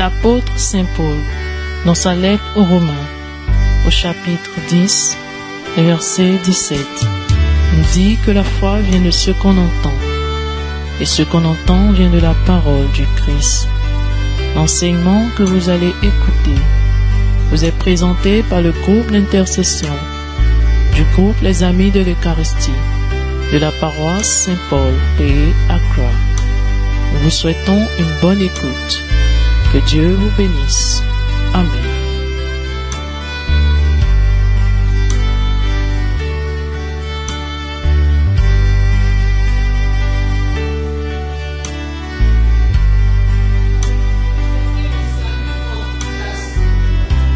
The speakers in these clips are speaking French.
l'apôtre Saint Paul, dans sa lettre aux Romains, au chapitre 10, verset 17, nous dit que la foi vient de ce qu'on entend, et ce qu'on entend vient de la parole du Christ. L'enseignement que vous allez écouter vous est présenté par le groupe d'intercession du groupe Les Amis de l'Eucharistie de la paroisse Saint-Paul, Pays Accra. Nous vous souhaitons une bonne écoute. Que Dieu vous bénisse. Amen.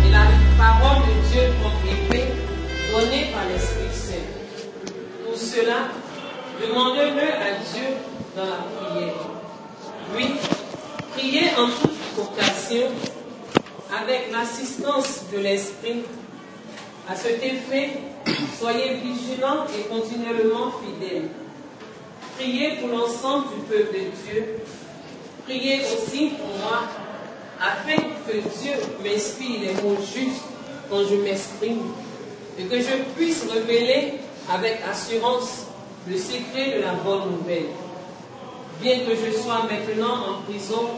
Et la parole de Dieu comme épée donnée par l'Esprit Saint. Pour cela, demandez-le à Dieu dans la prière. Oui, priez en toute occasion avec l'assistance de l'Esprit. À cet effet, soyez vigilants et continuellement fidèles. Priez pour l'ensemble du peuple de Dieu. Priez aussi pour moi, afin que Dieu m'inspire les mots justes quand je m'exprime et que je puisse révéler avec assurance le secret de la bonne nouvelle. Bien que je sois maintenant en prison,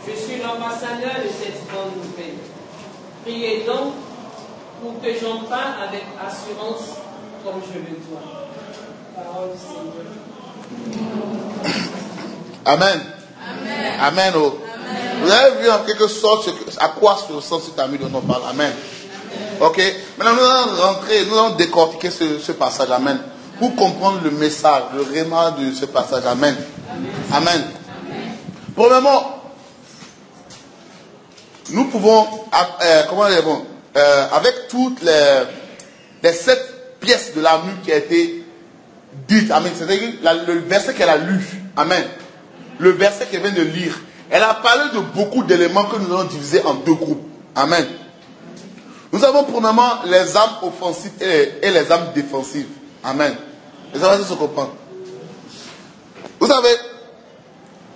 je suis l'ambassadeur de cette bonne nouvelle. Priez donc pour que j'en parle avec assurance comme je le dois. Parole du Seigneur. Amen. Amen. Amen. Oh. Amen. Vous avez vu en quelque sorte à quoi se ressemble cet ami dont on parle. Amen. Ok. Maintenant nous allons rentrer, nous allons décortiquer ce passage. Amen. Pour comprendre le message, le réma de ce passage. Amen. Amen. Amen. Premièrement, nous pouvons, avec toutes les 7 pièces de l'armure qui a été dite, amen, c'est-à-dire le verset qu'elle a lu, amen, le verset qu'elle vient de lire, elle a parlé de beaucoup d'éléments que nous allons diviser en 2 groupes, amen. Nous avons premièrement les armes offensives et les armes défensives, amen. Les armes se comprendre. Vous savez,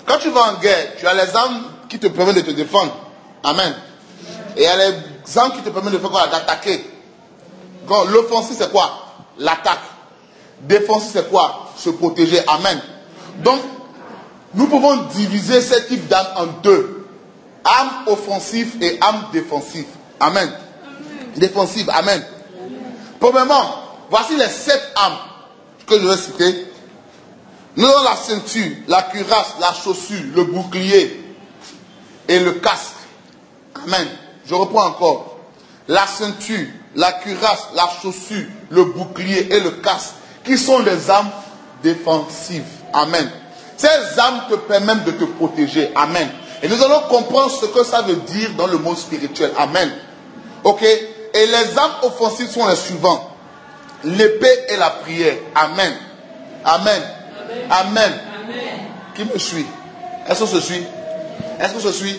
quand tu vas en guerre, tu as les armes qui te permettent de te défendre. Amen. Et il y a les armes qui te permettent de faire quoi? D'attaquer. L'offensive, c'est quoi? L'attaque. Défensive, c'est quoi? Se protéger. Amen. Donc, nous pouvons diviser ces types d'armes en 2. Armes offensives et armes défensives. Amen. Défensive. Amen. Premièrement, voici les 7 armes que je vais citer. Nous avons la ceinture, la cuirasse, la chaussure, le bouclier et le casque. Amen. Je reprends encore. La ceinture, la cuirasse, la chaussure, le bouclier et le casque, qui sont des armes défensives. Amen. Ces armes te permettent de te protéger. Amen. Et nous allons comprendre ce que ça veut dire dans le monde spirituel. Amen. Ok. Et les armes offensives sont les suivants. L'épée et la prière. Amen. Amen. Amen. Amen. Qui me suit? Est-ce qu'on se suit? Est-ce qu'on se suit?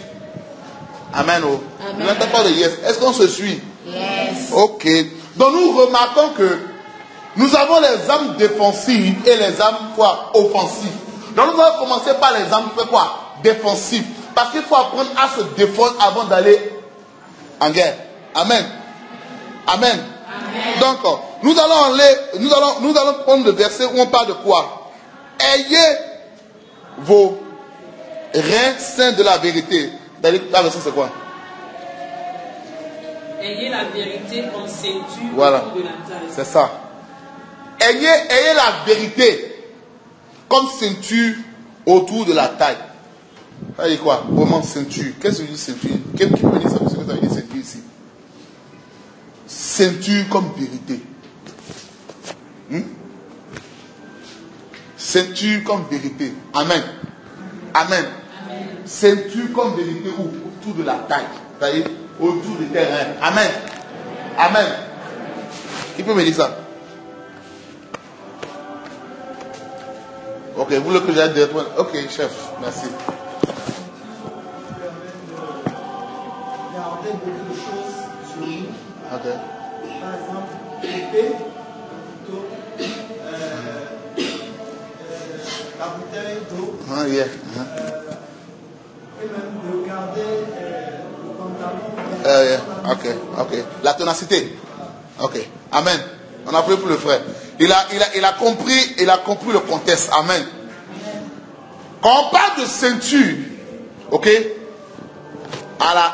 Amen. Oh. Je n'entends pas de yes. Est-ce qu'on se suit? Yes. Ok. Donc nous remarquons que nous avons les armes défensives et les armes quoi? Offensives. Donc nous allons commencer par les armes quoi? Défensives. Parce qu'il faut apprendre à se défendre avant d'aller en guerre. Amen. Amen. Amen. Donc nous allons prendre le verset où on parle de quoi? Ayez vos reins saints de la vérité. La version c'est quoi? Ayez la vérité comme ceinture voilà. Autour de la taille. C'est ça. Ayez la vérité comme ceinture autour de la taille. Ça veut dire quoi? Comment ceinture? Qu'est-ce que ça veut dire ceinture? Qui peut dire ça? Qu'est-ce que ça veut dire ceinture ici? Ceinture comme vérité. Ceinture comme vérité. Amen. Amen. Amen. Ceinture comme vérité où? Autour de la taille. C'est-à-dire autour des terrains. Amen. Amen. Qui peut me dire ça? Ok, vous voulez que j'aille directement? Ok, chef, merci. Garder beaucoup de choses sur nous. Ok. Par exemple, l'épée, plutôt, la bouteille d'eau. Yeah. Et même de garder Ok. La ténacité. Ok. Amen. On a prié pour le frère. Il a compris le contexte. Amen. Quand on parle de ceinture, ok,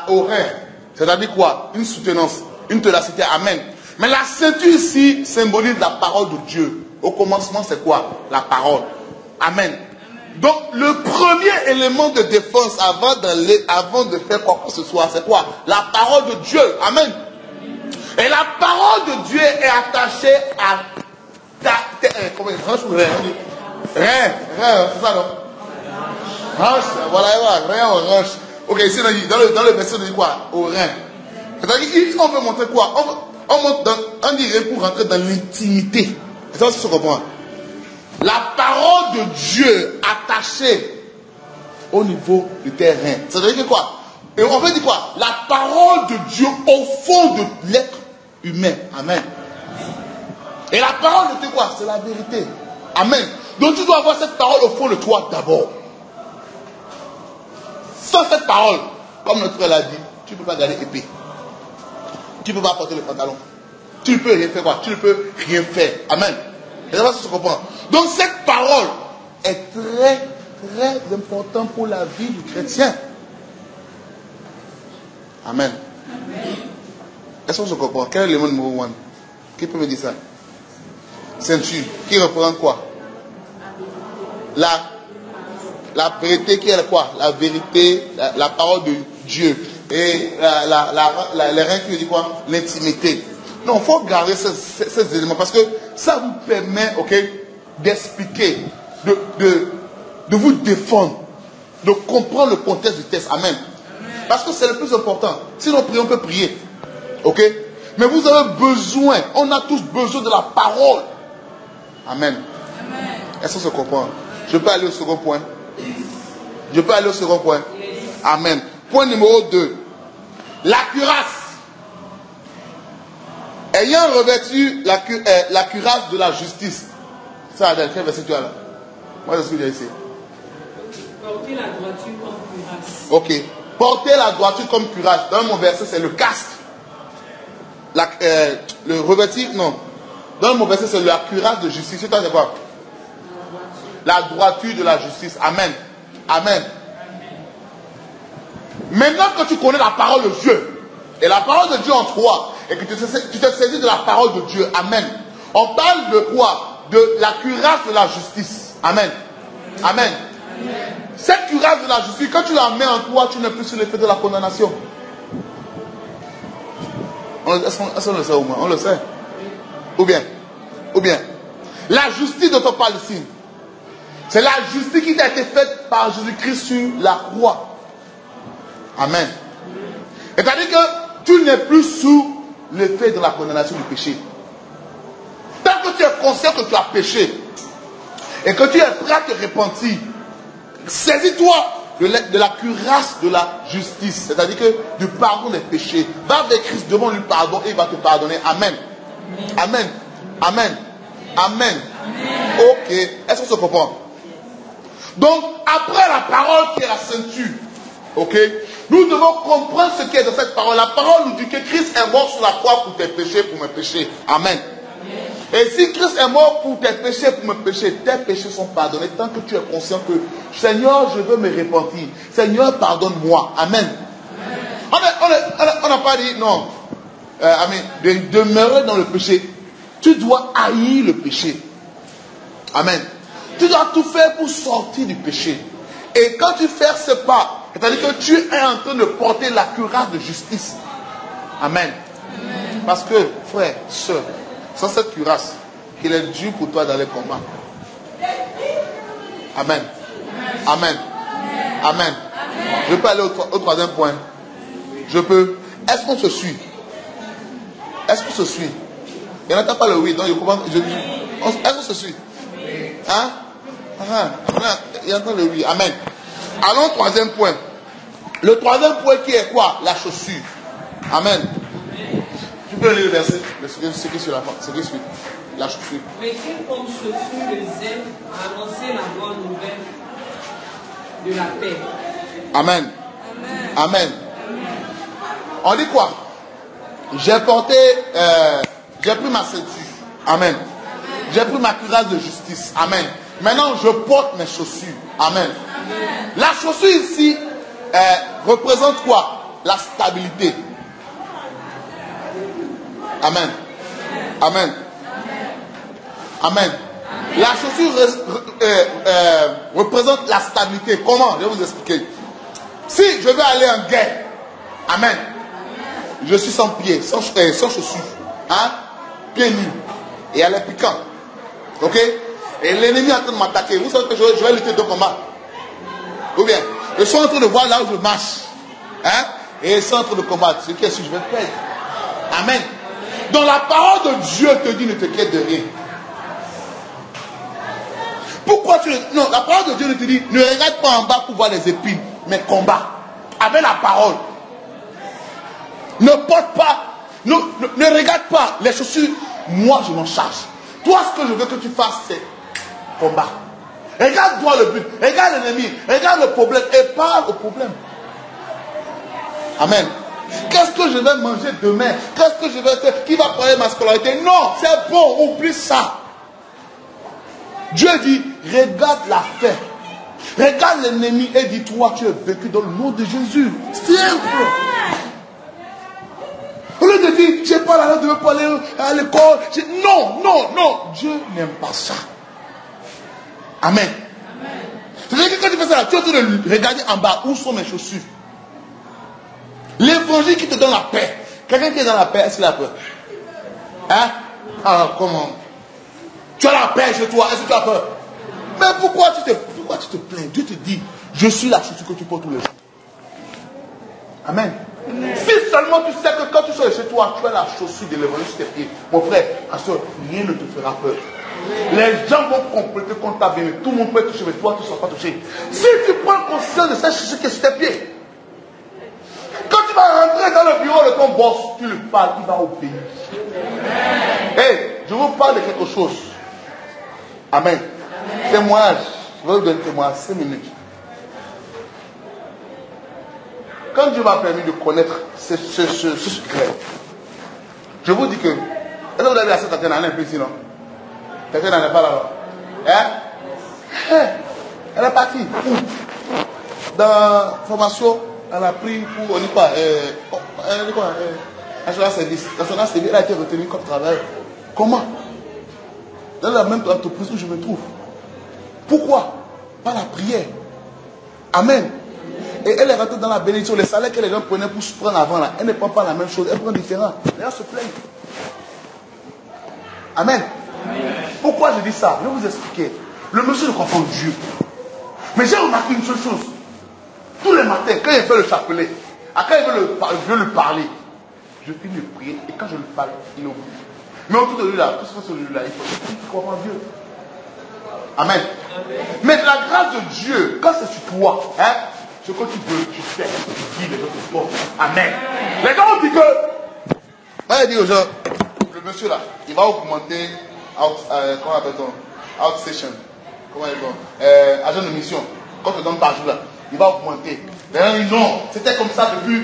au rein, c'est-à-dire quoi? Une soutenance, une ténacité. Amen. Mais la ceinture ici symbolise la parole de Dieu. Au commencement, c'est quoi? La parole. Amen. Donc, le premier élément de défense avant de faire quoi que ce soit, c'est quoi? La parole de Dieu. Amen. Et la parole de Dieu est attachée à comment hanche ou rein? Rein, c'est ça non? Hanche, voilà, rein ou hanche. Ok, ici dans le verset, on dit quoi? Au rein. C'est-à-dire qu'on veut montrer quoi? On dirait pour rentrer dans l'intimité. C'est ça ce qu'on comprend. La parole de Dieu attachée au niveau du terrain. C'est-à-dire que quoi? Et on veut dire quoi? La parole de Dieu au fond de l'être humain. Amen. Et la parole de Dieu quoi? C'est la vérité. Amen. Donc tu dois avoir cette parole au fond de toi d'abord. Sans cette parole, comme notre frère l'a dit, tu ne peux pas garder épée. Tu ne peux pas porter le pantalon. Tu ne peux rien faire quoi? Tu ne peux rien faire. Amen. Et c'est ce qu'on comprend. Donc cette parole est très, très importante pour la vie du chrétien. Amen. Est-ce que je comprends? Quel est l'élément numéro 1? Qui peut me dire ça? Ceinture. Qui représente quoi? La vérité qui est quoi? La vérité, la parole de Dieu. Et les reins qui dit quoi? L'intimité. Non, il faut garder ces éléments parce que ça vous permet, ok, d'expliquer, de vous défendre, de comprendre le contexte du texte. Amen. Parce que c'est le plus important. Si nous prions, on peut prier. Ok? Mais vous avez besoin, on a tous besoin de la parole. Amen. Est-ce que ça se comprend? Je peux aller au second point. Amen. Point numéro 2. La cuirasse. Ayant revêtu la cuirasse de la justice. Ça, Adèle, quel verset tu as là? Moi, c'est ce que j'ai ici. Porter la droiture comme cuirasse. Ok. Porter la droiture comme cuirasse. Dans mon verset, c'est le casque. Le revêtir, non. Dans mon verset, c'est la cuirasse de justice. C'est quoi? La droiture de la justice. Amen. Amen. Maintenant que tu connais la parole de Dieu, et la parole de Dieu en toi, et que tu te saisis de la parole de Dieu, amen. On parle de quoi? De la cuirasse de la justice. Amen. Amen. Cette cuirasse de la justice, quand tu la mets en toi, tu n'es plus sur l'effet de la condamnation. Est-ce qu'on le sait au moins? On le sait. Ou bien. La justice dont on parle ici, c'est la justice qui a été faite par Jésus-Christ sur la croix. Amen. C'est-à-dire que tu n'es plus sous l'effet de la condamnation du péché. Tant que tu es conscient que tu as péché et que tu es prêt à te repentir, saisis-toi de la cuirasse de la justice, c'est-à-dire que du pardon des péchés. Va avec Christ, demande-lui pardon et il va te pardonner. Amen. Amen. Amen. Amen. Ok. Est-ce qu'on se comprend? Donc, après la parole qui est la ceinture, ok, nous devons comprendre ce qui est dans cette parole. La parole nous dit que Christ est mort sur la croix pour tes péchés, pour mes péchés. Amen. Et si Christ est mort pour tes péchés, pour mes péchés, tes péchés sont pardonnés tant que tu es conscient que Seigneur, je veux me repentir. Seigneur, pardonne-moi. Amen. On n'a pas dit non. Amen. De demeurer dans le péché. Tu dois haïr le péché. Amen. Tu dois tout faire pour sortir du péché. Et quand tu fais ce pas, c'est-à-dire que tu es en train de porter la cuirasse de justice. Amen. Parce que, frère, soeur, sans cette cuirasse, il est dur pour toi d'aller combattre. Amen. Amen. Amen. Je peux aller au troisième point. Je peux. Est-ce qu'on se suit? Est-ce qu'on se suit? Il n'entend pas le oui, donc je comprends. Est-ce qu'on se suit? Hein? Il entend le oui. Amen. Allons au troisième point. Le troisième point qui est quoi? La chaussure. Amen. Tu peux lire le verset, ce qui est sur la fin, ce qui suit. La chaussure. Mettez comme chaussure le zèle à annoncer la bonne nouvelle de la paix. Amen. Amen. On dit quoi? J'ai porté, j'ai pris ma ceinture. Amen. J'ai pris ma cuirasse de justice. Amen. Maintenant, je porte mes chaussures. Amen. La chaussure ici représente quoi? La stabilité. Amen. Amen. Amen. La chaussure représente la stabilité. Comment? Je vais vous expliquer. Si je veux aller en guerre, amen, je suis sans pied, sans chaussures, hein? Pieds nus, et elle est piquant. Ok? Et l'ennemi est en train de m'attaquer. Vous savez que je vais lutter deux combats. Ou bien, je suis en train de voir là où je marche. Hein? Et je suis en train de combattre. Ce qui est sûr, je vais perdre. Amen. Donc la parole de Dieu te dit ne t'inquiète de rien. Pourquoi tu... Non, la parole de Dieu ne te dit ne regarde pas en bas pour voir les épines, mais combat. Avec la parole. Ne porte pas, ne regarde pas les chaussures. Moi, je m'en charge. Toi, ce que je veux que tu fasses, c'est combat. Regarde-toi le but, regarde l'ennemi, regarde le problème et parle au problème. Amen. Qu'est-ce que je vais manger demain? Qu'est-ce que je vais faire? Qui va payer ma scolarité? Non, c'est bon, oublie ça. Dieu dit, regarde la paix. Regarde l'ennemi et dis-toi, tu es vécu dans le nom de Jésus. Simple. Au lieu de dire, je n'ai pas la langue, je ne veux pas aller à l'école. Non, non, non. Dieu n'aime pas ça. Amen. C'est-à-dire que quand tu fais ça, tu es en train de regarder en bas, où sont mes chaussures? L'évangile qui te donne la paix. Quelqu'un qui est dans la paix, est-ce qu'il a peur? Hein? Alors, comment? Tu as la paix chez toi, est-ce que tu as peur? Mais pourquoi tu te plains? Dieu te dit, je suis la chaussure que tu portes tous les jours. Amen. Si seulement tu sais que quand tu sors chez toi, tu as la chaussure de l'évangile sur tes pieds. Mon frère, rien ne te fera peur. Les gens vont compléter contre ta vie. Tout le monde peut être touché, mais toi, tu ne seras pas touché. Si tu prends conscience de cette chaussure qui est sur tes pieds, quand tu vas rentrer dans le bureau de ton boss, tu lui parles, il va obéir. Hey, je vous parle de quelque chose. Amen. Témoignage. Je vais vous donner un témoignage. 5 minutes. Quand Dieu m'a permis de connaître ce secret, je vous dis que, est-ce que vous avez vu à cette antenne, elle est un peu ici, non? Quelqu'un n'en est pas là-bas. Hein? Elle est partie. Dans la formation, elle a pris pour, on dit quoi, elle dit quoi, national service. National service, elle a été retenue comme travail. Comment? Dans la même entreprise où je me trouve. Pourquoi? Par la prière. Amen. Et elle est rentrée dans la bénédiction. Les salaires que les gens prenaient pour se prendre avant, là, elle ne prend pas la même chose, elle prend différent. Les gens se plaignent. Amen. Amen. Pourquoi je dis ça? Je vais vous expliquer. Le monsieur ne comprend Dieu. Mais j'ai remarqué une seule chose. Tous les matins, quand il fait le chapelet, quand je veux lui parler, je finis de prier et quand je lui parle, il oublie. Mais autour de lui là, tout ce qui est sur lui là, il faut qu'il comprenne Dieu. Amen. Amen. Mais la grâce de Dieu, quand c'est sur toi, hein, ce que tu veux, tu fais, tu dis les autres choses. Amen. Les gens ont dit que, quand il dit aux gens, le monsieur là, il va augmenter, comment appelle-t-on, outstation, comment appelle-t-on, agent de mission, quand tu donnes par jour là, il va augmenter. Les gens disent non, c'était comme ça depuis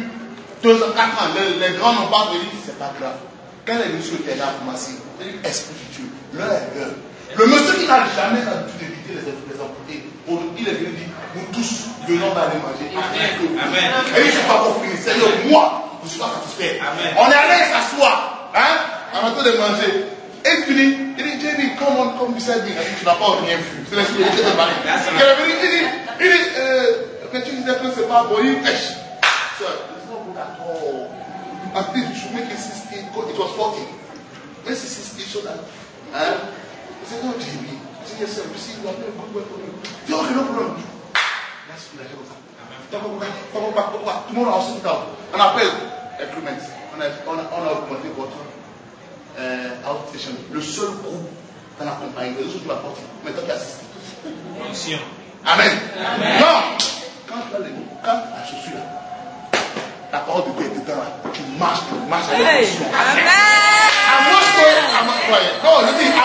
2 ans, 4 ans, les grands n'ont pas venu, c'est pas grave. Quand les messieurs étaient là pour m'assurer, il dit esprit de Dieu, l'heure est l'heure. Le monsieur qui n'a jamais l'habitude d'éviter les amputés, il est venu dire, nous tous, venons d'aller manger. Amen. Et il ne s'est pas pour finir. Seigneur, moi, je ne suis pas satisfait. Amen. On est allé s'asseoir, hein, en train de manger. Et il finit, il dit, JB, comme vous savez, tu n'as pas rien vu. C'est l'explication de Marie. Il est venu, il dit, mais tu disais que c'est pas bon, il pêche. Sir, it's not good at all. At least you should make it 60, it was 40. Make it 60 so that, hein? C'est non, JB. C'est yes, sir. You see, you are doing good work for me. Il dit, ok, no problem. Merci, il a fait comme ça. Tout le monde a ensuite on appelle increment. On a augmenté votre outstation. Le seul groupe dans la compagnie, les autres tu vas porter. Mais toi tu assistes. Amen. Amen. Non. Quand la chaussure, la parole de Dieu est dedans, tu marches avec la chaussure. Amen. À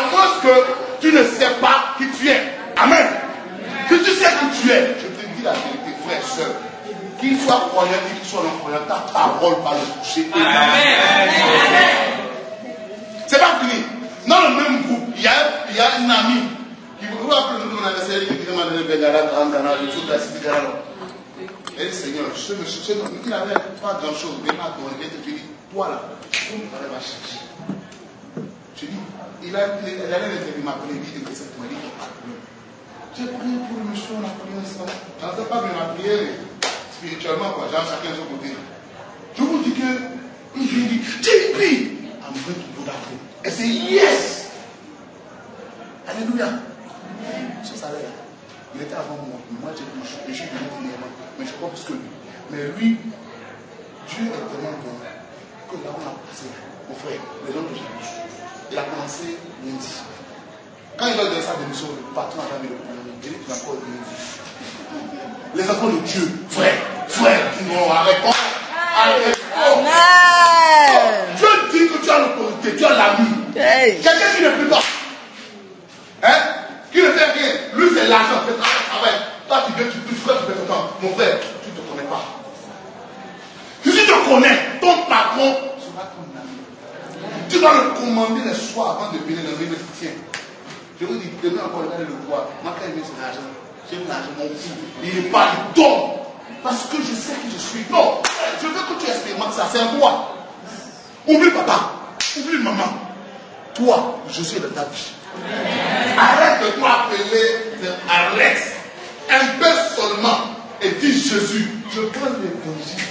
moins que tu ne sais pas qui tu es. Amen. Si tu sais qui tu es, je te dis la vérité, frère, soeur. Qu'il soit croyant, qu'il sois incroyable, ta parole va le toucher. C'est pas fini. Dans le même groupe, il y a une amie qui vous rappelez nous on a essayé de dire madame Begara, le tout classique de Gara. Elle dit Seigneur, ce monsieur, il n'avait pas grand chose, mais pas donné. Elle te dit, toi là, on va chercher. Je dis, elle allait m'appeler, il dit que c'est moi, il dit j'ai prié pour le monsieur, on a prié ensemble. Je ne sais pas bien la prière, spirituellement, quoi, genre chacun de son côté. Je vous dis que, il dit, j'ai prié. I'm going to do that thing. Elle dit, yes. Alléluia. Ce salaire, il était avant moi. Moi, j'ai venu dernièrement, mais je crois plus que lui. Mais lui, Dieu est tellement bon que là, on a passé, mon frère, les gens que j'ai vus. Il a commencé lundi. Quand il va donner sa démission, le patron a jamais le problème. Il dit, tu vas encore lundi. Les enfants de Dieu, frère, non, arrête-toi. Dieu dit que tu as l'autorité, tu as l'ami. Quelqu'un qui ne peut pas. Hein? Qui ne fait rien. Lui, c'est l'argent, c'est travail. Toi, tu fais ton temps. Mon frère, tu ne te connais pas. Si tu te connais, ton patron sera ton ami. Tu dois le commander le soir avant de venir dans le tiens. Je vous dis, demain encore, il va le voir. Moi, quand il met son argent, j'ai l'argent, mon fou. Il n'est pas, il donne. Parce que je sais qui je suis. Non, je veux que tu expérimentes ça. C'est un toi. Oublie papa. Oublie maman. Toi, je suis de ta vie. Arrête de toi appeler. Arrête. Un peu seulement. Et dis Jésus, je prends l'évangile.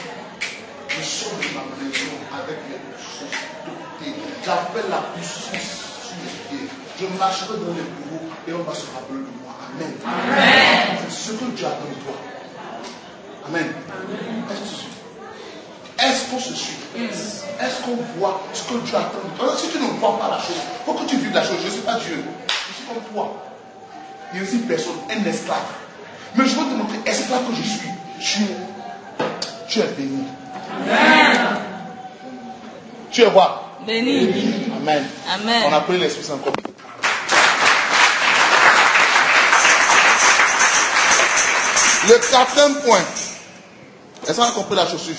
Je sors de ma maison avec les puissances dotées. J'appelle la puissance sur les pieds. Je marcherai dans les bureaux et on va se rappeler de moi. Amen. Amen. C'est ce que Dieu attend de toi. Amen. Est-ce qu'on se suit? Est-ce qu'on voit ce que Dieu attend de toi? Si tu ne vois pas la chose, il faut que tu vives la chose. Je ne suis pas Dieu. Je suis comme toi. Il y a aussi personne, un esclave. Mais je veux te montrer, esclave que je suis. Tu es béni. Amen. Tu es quoi? Béni. Amen. Amen. On a pris l'Esprit Saint encore. Le quatrième point. Est-ce qu'on a compris la chaussure?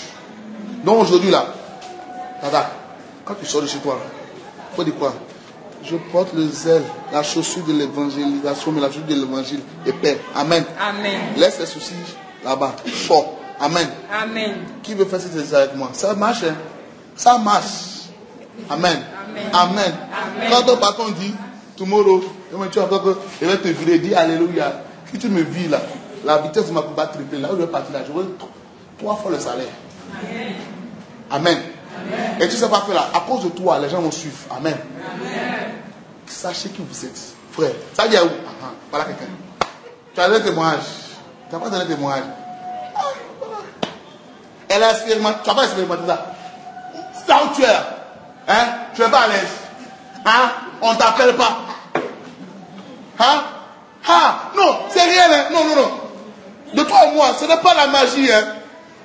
Donc aujourd'hui là, Tata, quand tu sors de chez toi, il faut dire quoi? Je porte le zèle, la chaussure de l'évangélisation, mais la chaussure de l'évangile et paix. Amen. Amen. Laisse les soucis là-bas. Sors. Amen. Amen. Qui veut faire cet exercice avec moi? Ça marche, hein? Ça marche. Amen. Amen. Amen. Amen. Quand ton patron dit, tomorrow, tu vas encore, il va te virer, dis Alléluia. Si tu me vis là, la vitesse de ma coupe va tripler. Là où je vais partir là, je veux 3 fois le salaire. Amen. Amen. Amen. Et tu ne sais pas faire là, à cause de toi, les gens vont suivre. Amen. Amen. Sachez qui vous êtes. Frère, ça vient où? Voilà quelqu'un. Tu as donné un témoignage. Tu n'as pas donné un témoignage. Voilà. Elle a expérimenté. Tu n'as pas expérimenté ça. Là où tu es là. Hein? Tu n'es pas à l'aise. Hein? On ne t'appelle pas. Hein? Ah, non, c'est rien. Hein? Non. De toi et moi, ce n'est pas la magie. Hein?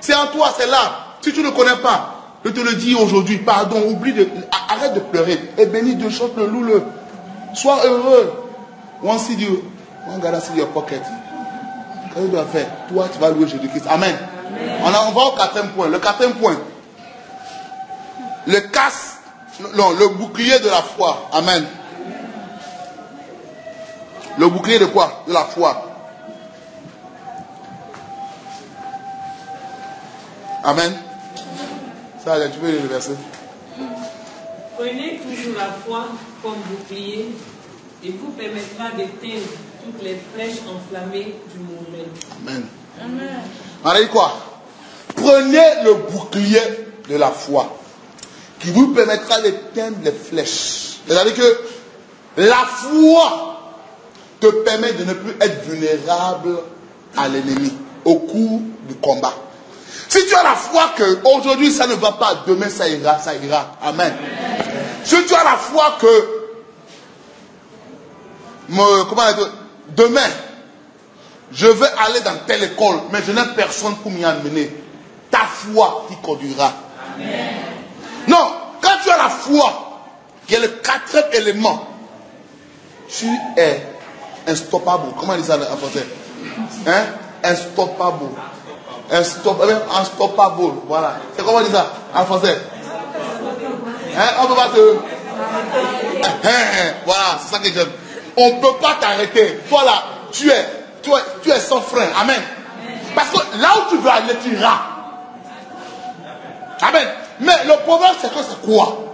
C'est en toi, c'est là. Si tu ne connais pas, je te le dis aujourd'hui, pardon, arrête de pleurer. Et bénis Dieu, chante-le, loue-le. Sois heureux. One see you, one gotta see your pocket. Qu'est-ce que tu dois faire? Toi, tu vas louer Jésus-Christ. Amen. Amen. On va au quatrième point. Le quatrième point. Le bouclier de la foi. Amen. Le bouclier de quoi? De la foi. Amen. Ça, tu peux lire le verset. Prenez toujours la foi comme bouclier et vous permettra d'éteindre toutes les flèches enflammées du mauvais. Amen. Amen. On a dit quoi? Prenez le bouclier de la foi qui vous permettra d'éteindre les flèches. C'est-à-dire que la foi te permet de ne plus être vulnérable à l'ennemi au cours du combat. Si tu as la foi que aujourd'hui ça ne va pas, demain ça ira, ça ira. Amen. Si tu as la foi que demain je vais aller dans telle école, mais je n'ai personne pour m'y amener, ta foi t'y conduira. Amen. Non, quand tu as la foi, qui est le quatrième élément, tu es unstoppable. Comment on dit ça en français? Hein? Unstoppable. Unstoppable. Voilà. C'est comment on dit ça en français? Hein? On ne peut pas te... Voilà, c'est ça que j'aime. On ne peut pas t'arrêter. Toi là, tu es sans frein. Amen. Parce que là où tu veux aller, tu iras. Amen. Mais le problème, c'est que c'est quoi?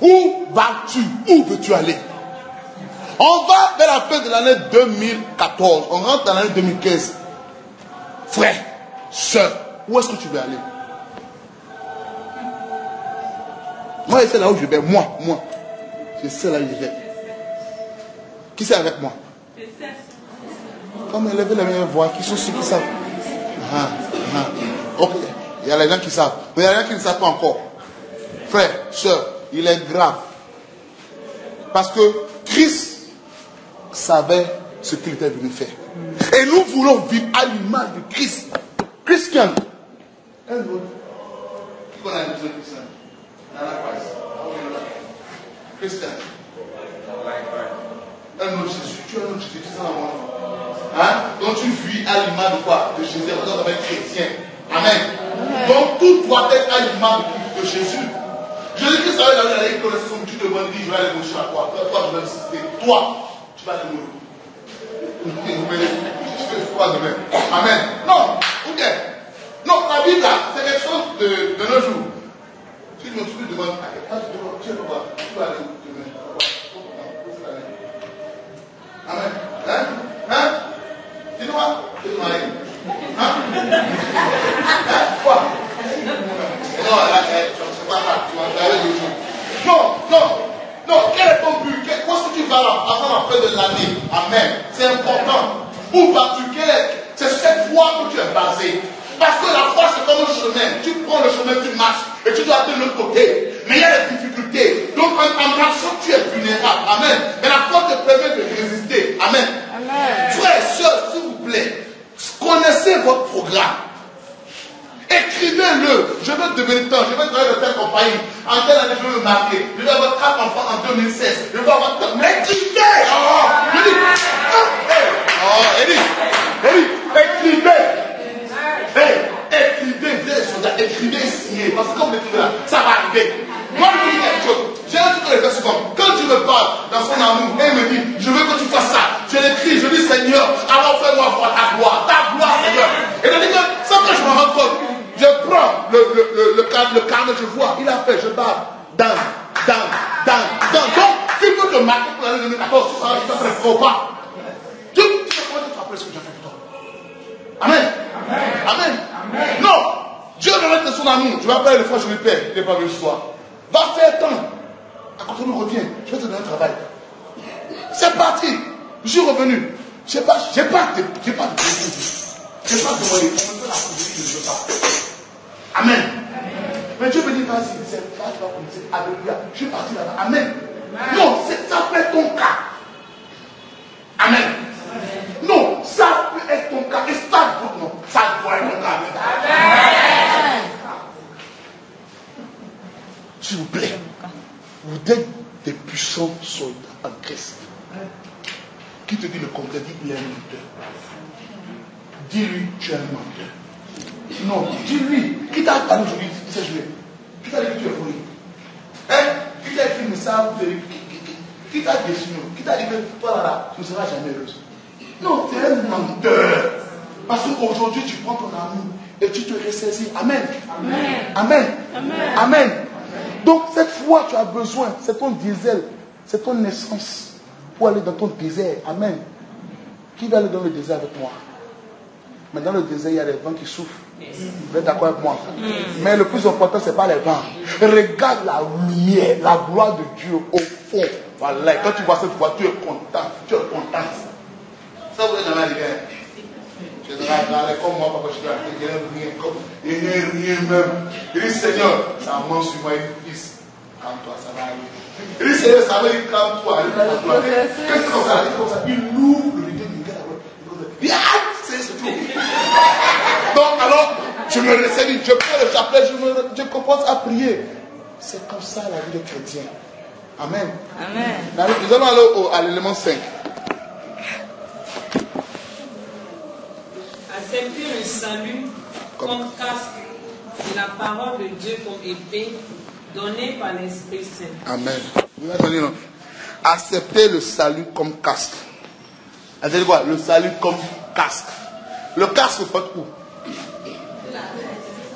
Où vas-tu? Où veux-tu aller? On va vers la fin de l'année 2014. On rentre dans l'année 2015. Frère, soeur, où est-ce que tu veux aller? Moi, je sais là où je vais. Moi. Je sais là où je vais. Qui c'est avec moi? Comme élevez les mêmes voix. Qui sont ceux qui savent? Ok. Il y a les gens qui savent. Mais il y a les gens qui ne savent pas encore. Frère, soeur, il est grave. Parce que Christ savait ce qu'il était venu faire. Et nous voulons vivre à l'image de Christ. Christian. Un autre. Qui connaît un autre Christian? Christian. Un autre Jésus. Tu es un autre Jésus. Tu es un autre. Hein? Donc tu vis à l'image de quoi? De Jésus. Vous êtes un chrétien. Amen. Donc tout doit être à l'image de Jésus. Jésus-Christ savait dans la l'école, tu te demandes, je vais aller mourir à toi. Toi, je vais insister. Toi, tu vas aller mourir. Je fais quoi demain? Amen. Non, ok. Non, la Bible là, c'est quelque chose de nos jours. Si je me demande à quelqu'un, tu sais quoi? Tu vas aller demain. Amen. Hein? Dis-moi. Dis-moi. Hein? Quoi? Non, là, c'est pas grave. Tu vas regarder le jour. Non, quel est ton but? Qu'est-ce que tu vas avant la fin de l'année? Amen. C'est important. Où vas-tu? C'est sur cette voie que tu es basé. Parce que la foi, c'est comme un chemin. Tu prends le chemin, tu marches et tu dois aller de l'autre côté. Mais il y a des difficultés. Donc en marchant, tu es vulnérable. Amen. Mais la foi te permet de résister. Amen. Frères et sœurs, s'il vous plaît, connaissez votre programme. Écrivez-le. Je veux devenir temps. Je veux travailler de telle compagnie. En telle année, je veux me marier. Je veux avoir 4 enfants en 2016. Je veux avoir... Mais écrivez! Écrivez! Écrivez et signez. Parce que comme vous écrivez là, ça va arriver. Moi, je vous dis quelque chose. J'ai un truc que les gens souvent. Quand Dieu me parle dans son amour, et il me dit, je veux que tu fasses ça. Je l'écris, je dis, Seigneur, alors fais-moi voir ta gloire, Seigneur. Et je dis que, sans que je me rende compte, je prends le carnet, je vois, il a fait, je parle, dans. Donc, il faut te marquer pour l'année 2014, ça va être très fort pas. Tu peux te rappeler ce que j'ai fait pour toi. Amen. Non, Dieu me met de son amour. Tu vas appeler les fois, je lui paie, il n'est pas venu ce soir. Va faire temps. À quand on revient, je vais te donner un travail. C'est parti. Je suis revenu. J'ai pas de moyens. On me fait la folie, je ne veux pas. Amen. Mais Dieu me dit, vas-y, c'est pas tu vas commencer. Alléluia. Je suis parti là-bas. Amen. Non, ça peut être ton cas. Amen. Non, ça peut être ton cas. Et ça, non, ça doit être ton cas. Amen. S'il vous plaît, vous êtes des puissants soldats en Christ. Qui te dit le contraire, dit il est un menteur. Dis-lui, tu es un menteur. Non, dis-lui, qui t'a parlé aujourd'hui, il s'est joué. Qui t'a dit que tu es folie? Qui t'a écrit un message, qui t'a dessiné, qui t'a dit que toi là, tu ne seras jamais heureuse. Non, tu es un menteur. Parce qu'aujourd'hui, tu prends ton amour et tu te ressaisis. Amen. Amen. Donc, cette foi, tu as besoin, c'est ton diesel, c'est ton essence pour aller dans ton désert. Amen. Qui va aller dans le désert avec moi? Mais dans le désert, il y a des vents qui souffrent. Vous êtes d'accord avec moi? Mais le plus important, ce n'est pas les vents. Regarde la lumière, la gloire de Dieu au fond. Voilà. Quand tu vois cette voix, tu es content. Tu es content. Ça vous est jamais arrivé. Je te regarde comme moi, papa, je te regarde rien comme. Il n'y a rien même. Il dit, Seigneur, ça monte sur moi une piste. Calme-toi, ça va aller. Il dit, Seigneur, ça va aller, calme-toi. Qu'est-ce que ça arrive comme ça? Il ouvre le rideau du gars. Il dit, ah, c'est tout. Donc, alors, je me ressaisis, je prends le chapelet, je commence à prier. C'est comme ça la vie de chrétien. Amen. Nous allons aller à l'élément 5. Accepter le salut comme casque et la parole de Dieu comme épée donnée par l'Esprit Saint. Amen. Vous m'entendez, non? Acceptez le salut comme casque. C'est quoi? Le salut comme casque. Le casque se porte où?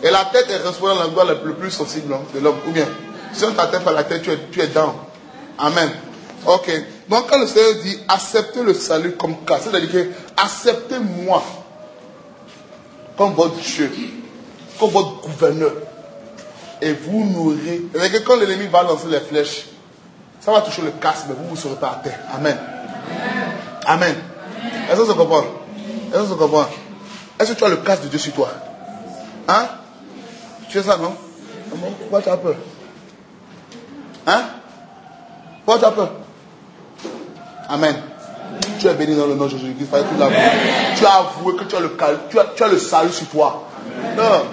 Et la tête est responsable de l'endroit le plus sensible de l'homme. Ou bien, si on t'atteint par la tête, tu es down. Amen. Ok. Donc quand le Seigneur dit acceptez le salut comme casque, c'est-à-dire que acceptez-moi comme votre Dieu, comme votre gouverneur. Et vous nourrirez. C'est-à-dire que quand l'ennemi va lancer les flèches, ça va toucher le casque, mais vous ne serez pas à terre. Amen. Amen. Est-ce que ça comprend? Est-ce que ça comprend? Est-ce que tu as le casque de Dieu sur toi? Hein? Tu fais ça, non? Pourquoi tu as peur? Hein? Pourquoi tu as peur? Amen. Tu es béni dans le nom de Jésus-Christ. Tu as avoué que tu as le salut sur toi. Non.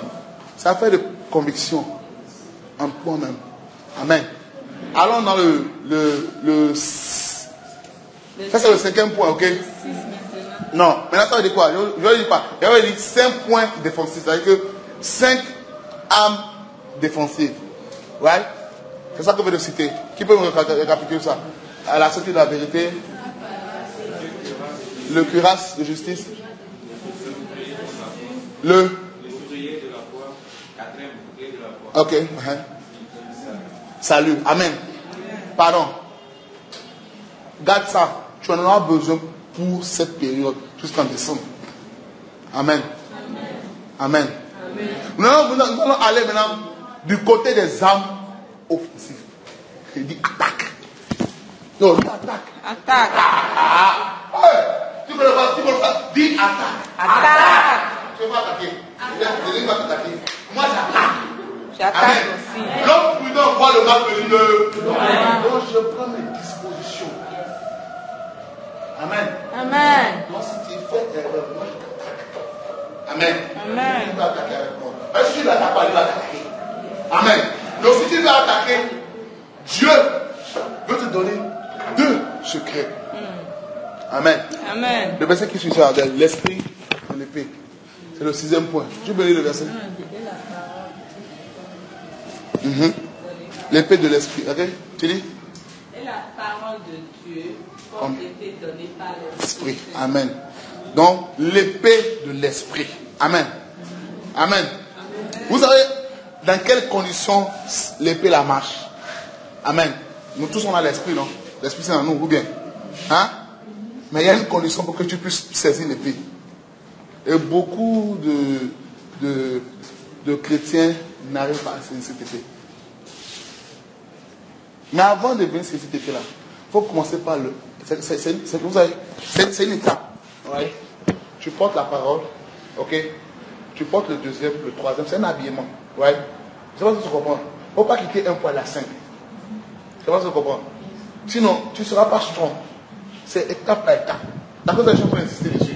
Ça fait de conviction en toi-même. Amen. Allons dans ça c'est le 5e point, ok? Non, maintenant ça veut dire quoi? Je ne dis pas. Je vais dire 5 points défensifs. C'est-à-dire que 5 armes défensives. Right? C'est ça que je veux citer. Qui peut me récapituler ça? À la sortie de la vérité, le cuirasse de justice, le bouclier de la foi, 4e bouclier de la foi. Ok. Salut. Amen. Pardon. Garde ça. Tu en auras besoin pour cette période jusqu'en décembre. Amen. Amen. Nous allons aller maintenant du côté des armes offensives. Il dit attaque. Non, dis attaque. Attaque. Tu peux le faire. Dis attaque. Attaque. Tu ne vas pas attaquer. Je va t'attaquer. Moi j'attaque. J'attaque aussi. L'homme prudent voit le mal venir. Donc je prends mes dispositions. Amen. Amen. Donc si tu fais erreur, moi je t'attaque. Amen. Amen. Tu vas attaquer avec moi. Si tu n'attaques pas, tu vas attaquer. Amen. Donc si tu vas attaquer, Dieu veut te donner 2 secrets. Amen. Amen. Le verset qui suit ça, l'esprit de l'épée. C'est le 6e point. Tu peux lire le verset. L'épée de l'esprit. Ok? Tu lis? Et la parole de Dieu comme épée donnée par l'Esprit. Amen. Donc, l'épée de l'esprit. Amen. Amen. Vous savez dans quelles conditions l'épée la marche? Amen. Nous tous on a l'esprit, non? L'esprit c'est en nous, ou bien? Hein? Mais il y a une condition pour que tu puisses saisir l'épée. Et beaucoup de chrétiens n'arrivent pas à saisir cette épée. Mais avant de venir saisir cette épée-là, il faut commencer par le... C'est une étape. Ouais. Tu portes la parole, ok? Tu portes le 2e, le 3e, c'est un habillement. Ouais. Je ne sais pas si tu comprends. Il ne faut pas quitter un poil à 5. Je ne sais pas si tu comprends. Sinon, tu ne seras pas strong. C'est étape par étape. D'accord, les gens vont insister dessus.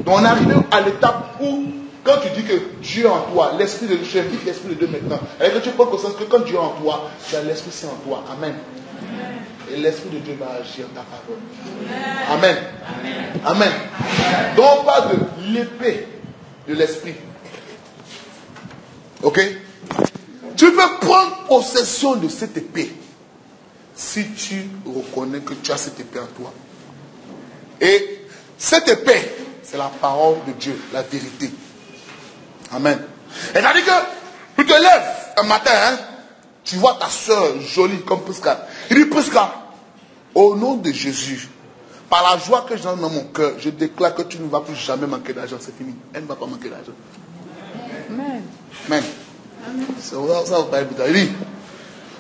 Donc on est arrivé à l'étape où, quand tu dis que Dieu est en toi, l'esprit de Dieu, je dis l'esprit de Dieu maintenant. Et que tu prends conscience que quand Dieu est en toi, l'esprit c'est en toi. Amen. Et l'esprit de Dieu va agir en ta faveur. Amen. Amen. Donc on parle de l'épée de l'esprit. Ok? Tu peux prendre possession de cette épée si tu reconnais que tu as cette épée en toi. Et cette épée, c'est la parole de Dieu, la vérité. Amen. Et ça dit que tu te lèves un matin, hein, tu vois ta soeur jolie comme Prisca. Il dit Prisca, au nom de Jésus, par la joie que j'ai dans mon cœur, je déclare que tu ne vas plus jamais manquer d'argent. C'est fini. Elle ne va pas manquer d'argent. Amen. Amen. Ça va pas être. Il dit,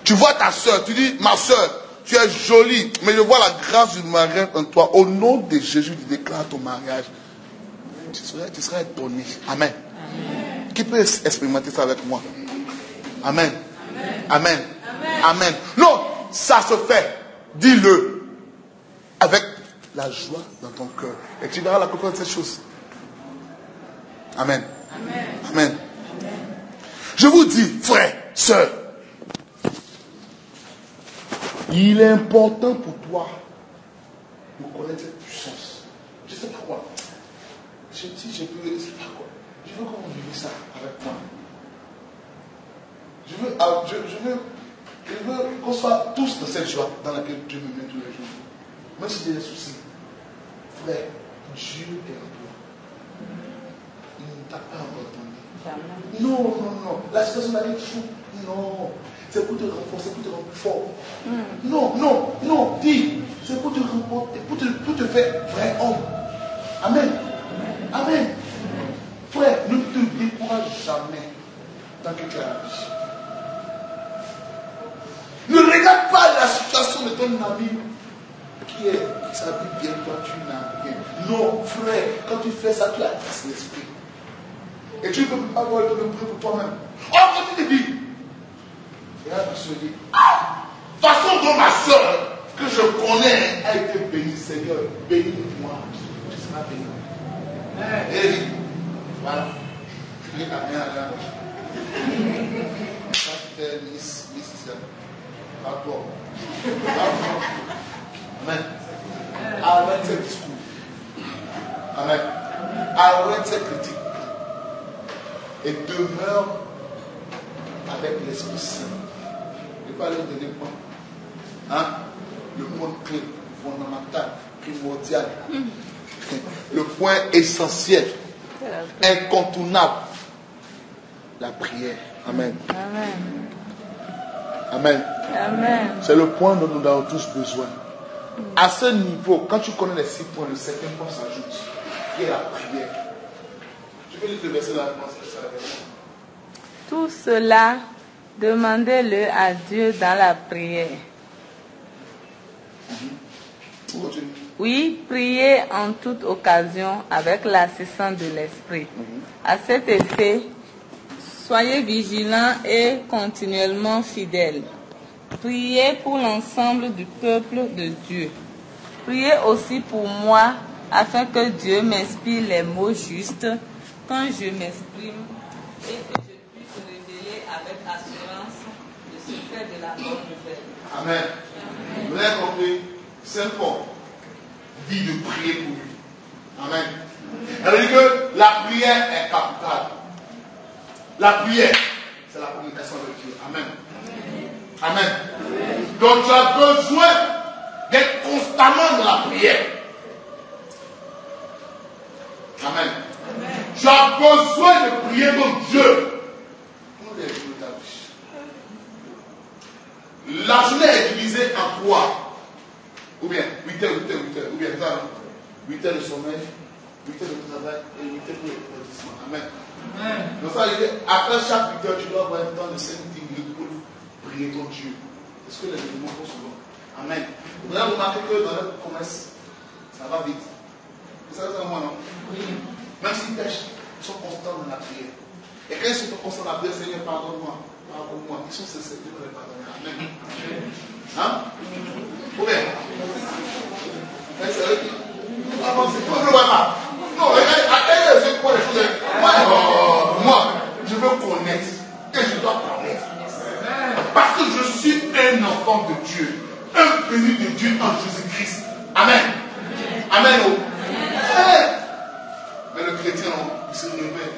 tu vois ta soeur, tu dis, ma soeur, tu es jolie, mais je vois la grâce du mariage en toi. Au nom de Jésus, tu déclares ton mariage. Tu seras étonné. Amen. Amen. Qui peut expérimenter ça avec moi? Amen. Amen. Amen. Amen. Non, ça se fait. Dis-le avec la joie dans ton cœur. Et tu verras la conclusion de cette chose. Amen. Amen. Amen. Je vous dis, frères, sœurs, il est important pour toi de connaître cette puissance. Je ne sais pas quoi. Je dis, je peux, je sais pas quoi. Je veux qu'on vive ça avec moi. Je veux qu'on soit tous dans cette joie dans laquelle Dieu me met tous les jours. Même si j'ai des soucis. Frère, Dieu est en toi. Il ne t'a pas encore entendu. Non. La situation là est fou. Non. C'est pour te renforcer, pour te rendre plus fort. Non. Dis. C'est pour te renforcer, pour te faire vrai homme. Amen. Frère, ne te décourage jamais tant que tu as la vie. Ne regarde pas la situation de ton ami qui s'habille bien, toi tu n'as rien. Non, frère, quand tu fais ça, tu attraces l'esprit. Et tu ne peux pas avoir le prier pour toi-même. Oh, quand tu te dis, regarde, je te dis, de toute façon, dont ma soeur que je connais a été bénie, Seigneur, bénis-moi, tu seras béni. Et il dit, voilà, tu n'es qu'à rien là. Ça, c'était Miss pas toi. Amen. Arrête ce discours. Amen. Arrête cette critique. Et demeure avec l'Esprit Saint. Je vais pas aller au dernier point. Le point clé, fondamental, primordial. Le point essentiel, incontournable. La prière. Amen. C'est le point dont nous avons tous besoin. À ce niveau, quand tu connais les 6 points, le 7e point s'ajoute, qui est la prière. Tu peux lire le verset de la réponse. Tout cela, demandez-le à Dieu dans la prière. Oui, priez en toute occasion avec l'assistance de l'Esprit. À cet effet, soyez vigilants et continuellement fidèles. Priez pour l'ensemble du peuple de Dieu. Priez aussi pour moi, afin que Dieu m'inspire les mots justes quand je m'exprime et que je puisse révéler avec assurance le secret de la bonne nouvelle. Amen. Vous l'avez compris? C'est bon. Dit de prier pour lui. Amen. Elle dit que la prière est capitale. La prière, c'est la communication avec Dieu. Amen. Amen. Donc tu as besoin d'être constamment dans la prière. Amen. Tu as besoin de prier comme Dieu. Tous les jours de ta vie. La journée est divisée en 3. Ou bien 8 heures, ou bien 8 heures de sommeil, 8 heures de travail et 8 heures de divertissement. Amen. Donc ça veut dire, après chaque 8 heures, tu dois avoir un temps de 5-10 minutes pour prier ton Dieu. Est-ce que les éléments font souvent? Amen. Vous avez remarqué que dans notre commerce, ça va vite. Vous savez ça, moi, non? Même s'ils pêchent, ils sont constants dans la prière. Et quand ils sont constants dans la prière, Seigneur, pardonne-moi, pardonne-moi. Ils sont sincères, Dieu va les pardonner. Amen. Ou bien, c'est vrai que non, c'est quoi les choses? Moi, je veux connaître et je dois connaître. Parce que je suis un enfant de Dieu, un béni de Dieu en Jésus-Christ. Amen. Amen. Mais le chrétien, il se réveille.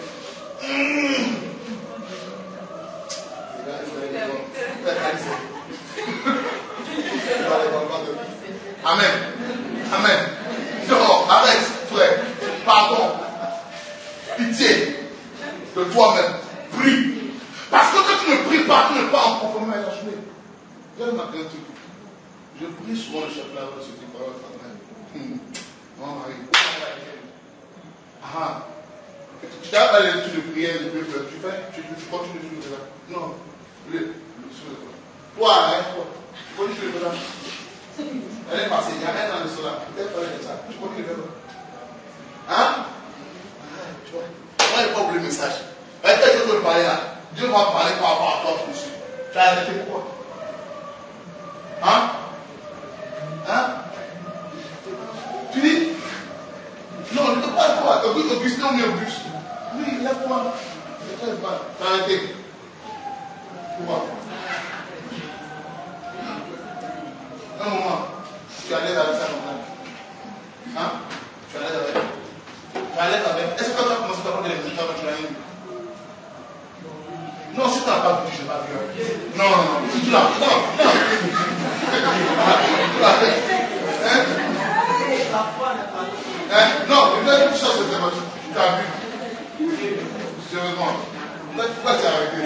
Amen. Amen. Non, arrête, frère. Pardon. Pitié de toi-même. Prie. Parce que quand tu ne pries pas, tu n'es pas en conformité avec la journée. Je vais marquer un truc. Je prie souvent le chapelet avec ce type de parole. Mon mari. Tu n'as pas l'étude de prière, tu continues de faire. Non. Toi, toi. Tu continues de faire. Elle est passée, il y a un an de cela. Peut-être parler de ça. Tu continues de faire. Tu vois. Moi, il n'y a pas oublié le message. Est-ce que tu peux parler là? Dieu va parler par rapport à toi aussi. Tu as arrêté pourquoi? Tu dis? Non, ne te parle pas. Augustin, on est au bus. Lui, il est quoi? Tu as arrêté. Pourquoi? Un moment, tu es à l'aise avec ça comme ça. Tu es à l'aise avec. Tu es à l'aise avec. Est-ce que tu as commencé à prendre des résultats quand tu as eu? C'est tout là. Non, une chose, c'est que tu t'as vu. Sérieusement. Pourquoi tu as arrêté?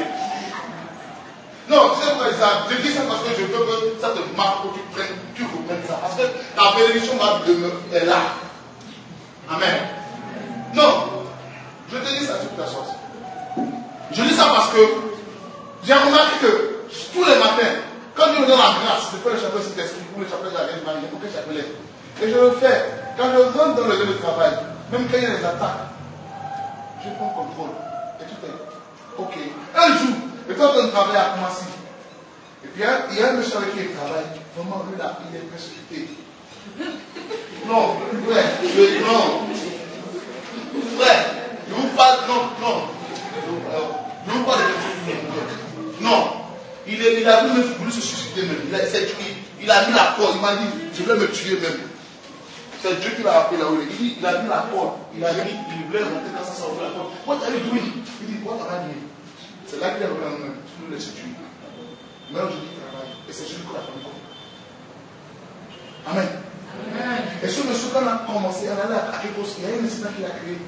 Non, tu sais pourquoi je dis ça parce que je veux que ça te marque pour que tu reprennes ça. Parce que ta bénédiction est là. Amen. Non, je te dis ça sur ta chance. Je dis ça parce que j'ai remarqué que tous les matins, quand nous venons la grâce, je fais le chapelet Saint-Esprit ou le chapelet de la Vierge Marie, il faut que je chapelet. Et je le fais. Quand je rentre dans le lieu de travail, même quand il y a des attaques, je prends contrôle. Et tout est ok. Un jour, j'étais en train de travailler à Koumassi. Et puis il y a un monsieur avec qui il travaille. Vraiment, lui là, il est précipité. Non, frère, non. Frère, je vous parle, non. Je vous parle de non. Il a voulu se suicider même. Il a mis la corde. Il m'a dit, je vais me tuer même. C'est Dieu qui l'a appelé là où il dit, il a mis la corde. Il voulait rentrer dans sa ouvert la corde. What are you doing? Il dit, what am I doing? C'est là qu'il est revenu en même. Tu nous laisses tuer. Maintenant, je dis travail. Et c'est celui qui l'a fait. Amen. Et ce monsieur, quand on a commencé, on allait à quelque chose, il y a un incident qu'il a créé.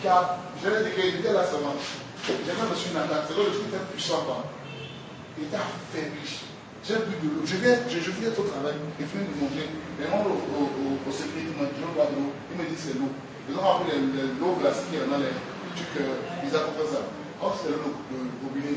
Je l'ai dit qu'il était là seulement. J'ai fait monsieur une attaque. C'est là le truc était puissant. Il était affaibli. J'ai bu de l'eau. Je viens au travail. Il vient de manger. Mais moi, au sécurité, il m'a dit, je bois de l'eau. Il me dit, c'est l'eau. Ils ont appelé l'eau glacée qui est dans les trucs. Ils ont fait ça. Oh, c'est l'eau de robinet.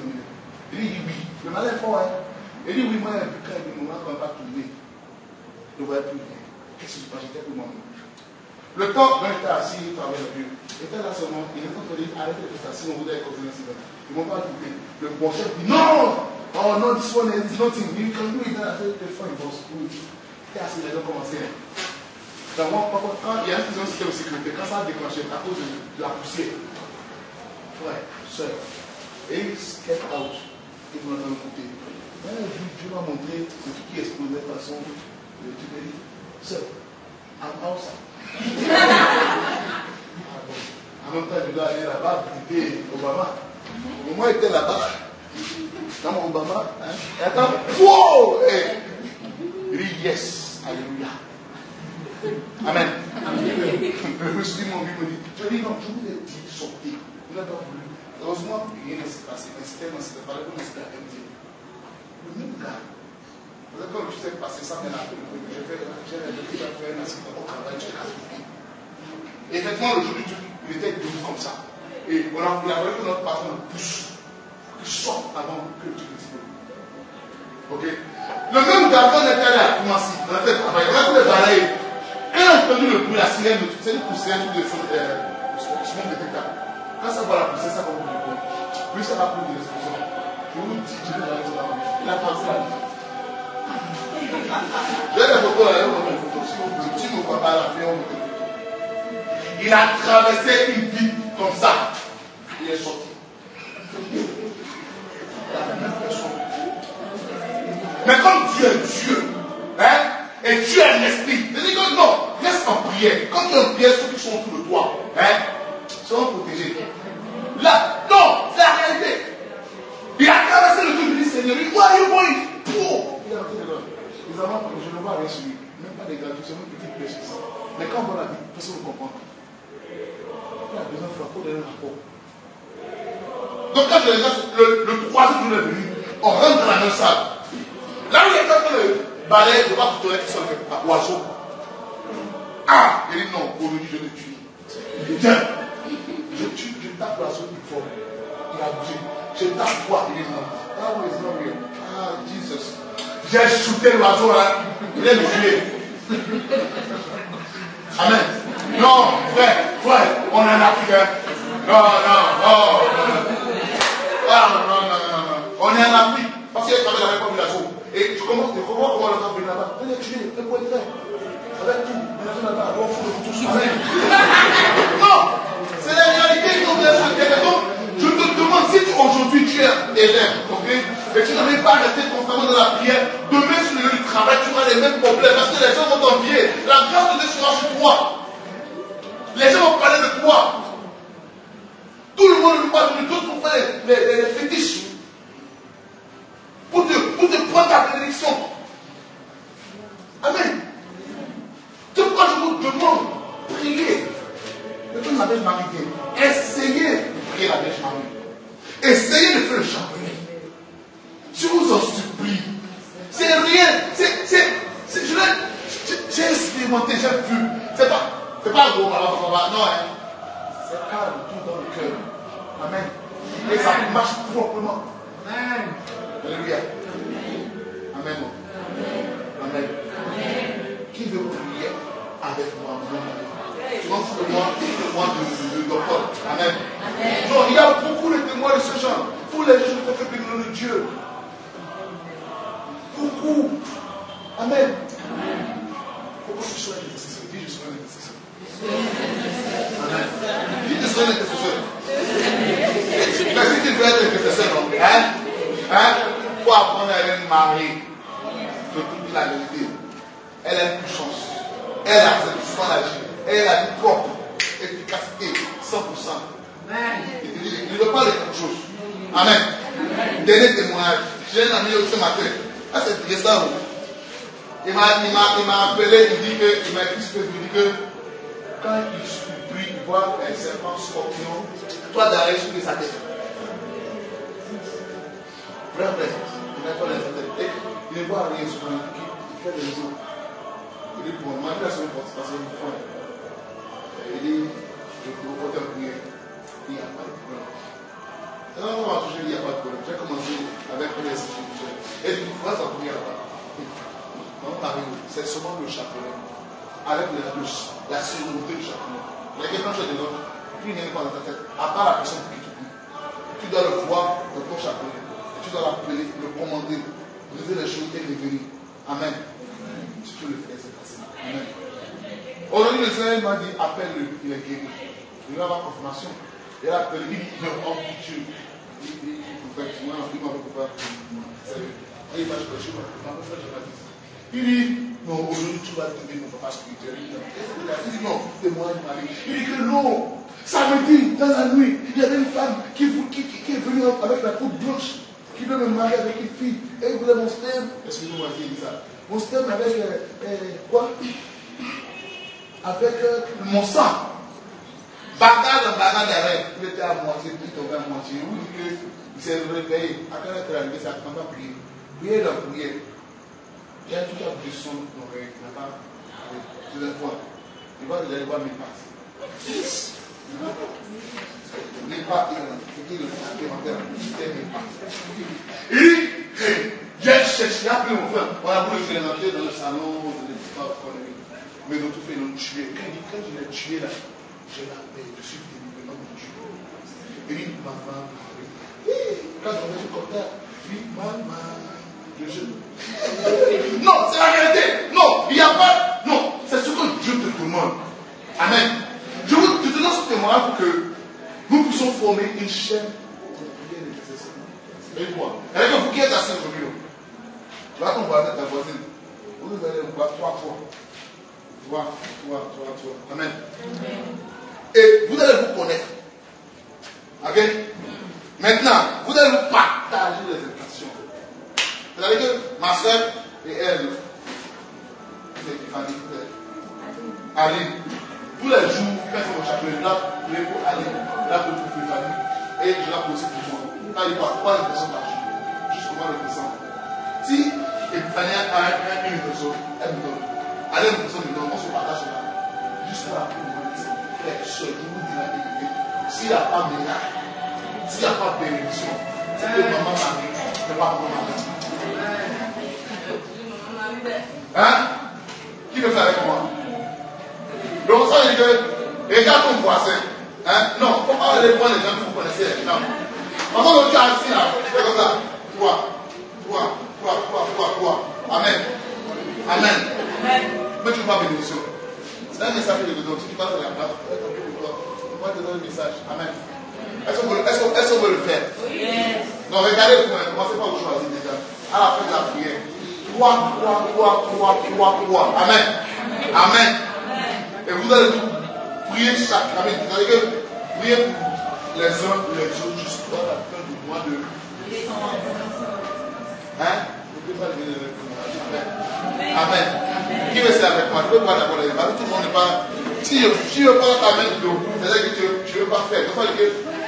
Il dit, oui. Le malin est fort, hein. Il dit, oui, moi, quand il dit, on va tourner. Je ne voyais plus rien. Qu'est-ce que je passe? J'étais pour moi. Le temps, quand j'étais assis, il travaillait avec Dieu. Il était là seulement. Il est en train de dire, arrêtez de faire ça, sinon vous allez continuer ainsi. Ils ne vont pas écouter. Le bon chef dit, non! Oh no, this one is nothing. You can do it. I said, the phone was good. Et assis, les gens commençaient. Donc, moi, quand il y a un système de sécurité, quand ça a déclenché à cause de la poussière, frère, soeur, et il step out, il m'a donné un côté. Dieu m'a montré ce qui explosait de façon. Tu me dis, sœur, I'm outside. En même temps, je dois aller là-bas visiter Obama. Moi, j'étais là-bas. Dans mon Obama. Et attends, wow! Il dit yes, alléluia. Amen. Je me suis dit, mon Dieu me dit, je dis non, je voulais sortir. Il n'a pas voulu. Heureusement, rien ne s'est passé. Mais c'était dans cette parole, on s'était arrêté. Le même gars. Quand je sais passer ça, j'ai fait un accident au travail, j'ai raconté. Et effectivement, le jour du truc, il était debout comme ça. Et il a fallu que notre patron le pousse, qu'il sorte avant que le truc explose. Ok? Le même gars, quand on était allé à Koumassi, on était travaillé, on a pu les balayer. Quand on a entendu le bruit, la sirène, c'est une poussière de smoke détectable. Quand ça va la poussière, ça va vous dire. Plus ça va plus de l'explosion. Je vous dis, je vais aller là-bas. Il a pensé à lui. J'ai des photos là, si vous ne voyez pas la fin, il a traversé une ville comme ça. Il est sorti. Mais comme Dieu est Dieu, hein, et Dieu est l'esprit, il dit que non, reste en prière. Quand tu es en prière, ceux qui sont autour de toi, hein, seront protégés. Là, non, c'est la réalité. Il a traversé le truc, il dit Seigneur, where are you going? Il est rentré dedans. Évidemment, je ne vois rien sur lui. Même pas des gars, c'est une petite pièce. Mais quand on voit la vie, personne ne comprend. Il a besoin de faire pour donner un rapport. Donc quand le troisième jour est venu, on rentre dans la même salle. Là où il est en train de balayer, de voir tout le qui sont à oiseau. Ah, il dit non, aujourd'hui je le tue. Il dit tiens, je tape l'oiseau, il faut. Il a bougé. Je tape quoi? Il dit non. Ah oui, c'est not real. Ah, Jesus. J'ai shooté l'oiseau là, il est tué. Amen. Non, frère, on est en Afrique. Non. On est en Afrique. Parce qu'il y a la population. Et tu commences à voir comment le temps vient là-bas. Il est tué, il peut le faire. Avec tout, il est là-bas, on fout le tout. Amen. Non, c'est la réalité qu'on vient de faire. Donc, je te demande si aujourd'hui tu es élève, ok? Et tu n'arrives pas à rester constamment dans la prière, demain sur le lieu du travail, tu auras les mêmes problèmes parce que les gens vont t'envier. La grâce de Dieu sera sur toi. Les gens vont parler de toi. Tout le monde nous parle de nous tous pour faire les fétiches. Pour te la Vierge Marie vient, essayez de prier la Vierge Marie. Essayez de faire le chapelet. Je vous en supplie. C'est rien. J'ai expérimenté, j'ai vu. C'est pas gros, non, hein. C'est calme, tout dans le cœur. Amen. Et ça marche proprement. Amen. Alléluia. Amen. Amen. Qui veut prier avec moi? Non, c'est moi de docteur. Amen. Non, il y a beaucoup de témoins de ce genre. Pour les gens qui ont fait bénir de Dieu. Beaucoup. Amen. Pourquoi tu sois intercesseur? Dis je serai intercesseur. Amen. Dis je serai intercesseur. Mais si tu veux être intercesseur, non? Pour apprendre à être mariée, je te dis la vérité. Elle a une puissance. Elle a cette agir. Elle a une propre efficacité, 100%. Il ne veut pas de quelque chose. Amen. Dernier témoignage. J'ai un ami ce matin. Ah, c'est récent. Il m'a appelé, il m'a dit que quand il prie, il voit un serpent scorpion, toi derrière sur sa tête. Frère, il n'a pas la tête. Il ne voit rien sur lui. Il fait des choses. Il dit, bon, moi, je vais sur une participation du point. Il dit, je peux vous porter un prière. Il n'y a pas de problème. Non, on va toucher, il n'y a pas de problème. J'ai commencé avec les institutions. Et du coup, pourquoi ça prière là-bas? C'est seulement le chapelet. Avec la sérénité du chapelet. Les quelqu'un chose de l'autre, puis il n'est pas dans ta tête. À part la personne qui te prie. Tu dois le voir dans ton chapelet. Et tu dois l'appeler, le commander, briser les choses et les venir. Amen. Si tu le fais, c'est facile. Amen. Aujourd'hui, le Seigneur m'a dit, appelle-le, il est guéri. Il va avoir confirmation. Il a appelé, il dit, non, oh Dieu. Il dit, moi, il m'a recouvert. Il va chercher, il dit, non, aujourd'hui tu vas devenir mon papa spirituel. Il dit, non, c'est moi, Marie. Il dit que non. Samedi, dans la nuit, il y avait une femme qui est venue avec la peau blanche, qui veut me marier avec une fille. Et il voulait mon sperme. Excusez-moi, qui dit ça? Mon sperme avec quoi? Avec mon sang. Bagarre derrière. Il était à moitié, il tombait à moitié. Il s'est réveillé. À quelle heure il est arrivé? Ça n'a pas prié. Prier la prière. Il y a tout un de son d'oreille, il n'a pas de la fois. Il va aller voir mes pattes. Les pattes, il le fait mes pattes. Et j'ai cherché, appelé mon frère. On a voulu faire l'entrée dans le salon, mais nous tout fait nous tuer. Quand je l'ai tué là, j'ai la paix, je suis délivré, non, je suis tué. Et il m'a parlé. Quand on est comme ça, il m'a non, c'est la réalité. Non, il n'y a pas. Non, c'est ce que Dieu te demande. Amen. Je te donne ce témoignage pour que nous puissions former une chaîne pour prier les intercesseurs. Et moi, avec vous qui êtes assis au milieu, tu vas ton voisin, ta voisine. Vous allez me voir 3 fois. 3. Amen. Et vous allez vous connaître. Ok? Maintenant, vous allez vous partager les informations. C'est-à-dire que ma soeur et elle, c'est Fanny, Aline, tous les jours, quand c'est mon chapelet, là, je vais pour Aline, là pour Fanny, et je la pose pour moi. Quand il va 3 personnes par jour, jusqu'au mois de décembre. Si Fanny a une personne, elle me donne. Aline, une personne me donne, on se partage là. Jusqu'à la fin du mois de décembre. Je vous dis la vérité. S'il n'y a pas de miracle, s'il n'y a pas de bénédiction, c'est que maman Marie, c'est pas maman Marie. Hein? Qui veut faire avec moi? Donc ça veut dire que regarde ton voisin. Hein? Non, il ne faut pas aller prendre les gens que vous connaissez. Non. Maintenant, tu es assis là, c'est comme ça. Toi. Amen. Mais tu ne veux pas bénédiction. C'est un message que je te donne. Si tu passes à la place, on va te donner le message. Amen. Est-ce qu'on veut le faire? Oui. Non, regardez, commencez pas à vous choisir déjà. À la fin de la prière. 3. Amen. Et vous allez prier chaque année. Vous allez prier pour les uns les autres jusqu'à la fin du mois de. Hein? Amen. Qui veut ça avec moi? Je veux voir d'abord les balles. Tout le monde n'est pas. si tu ne veux pas ta main debout, c'est-à-dire que tu ne veux pas faire.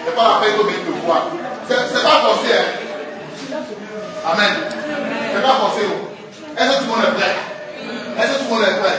C'est pas la peine de mettre le poids. C'est pas forcé. Hein? Amen. C'est pas forcé. Est-ce que tout le monde est prêt? Est-ce que tout le monde est prêt?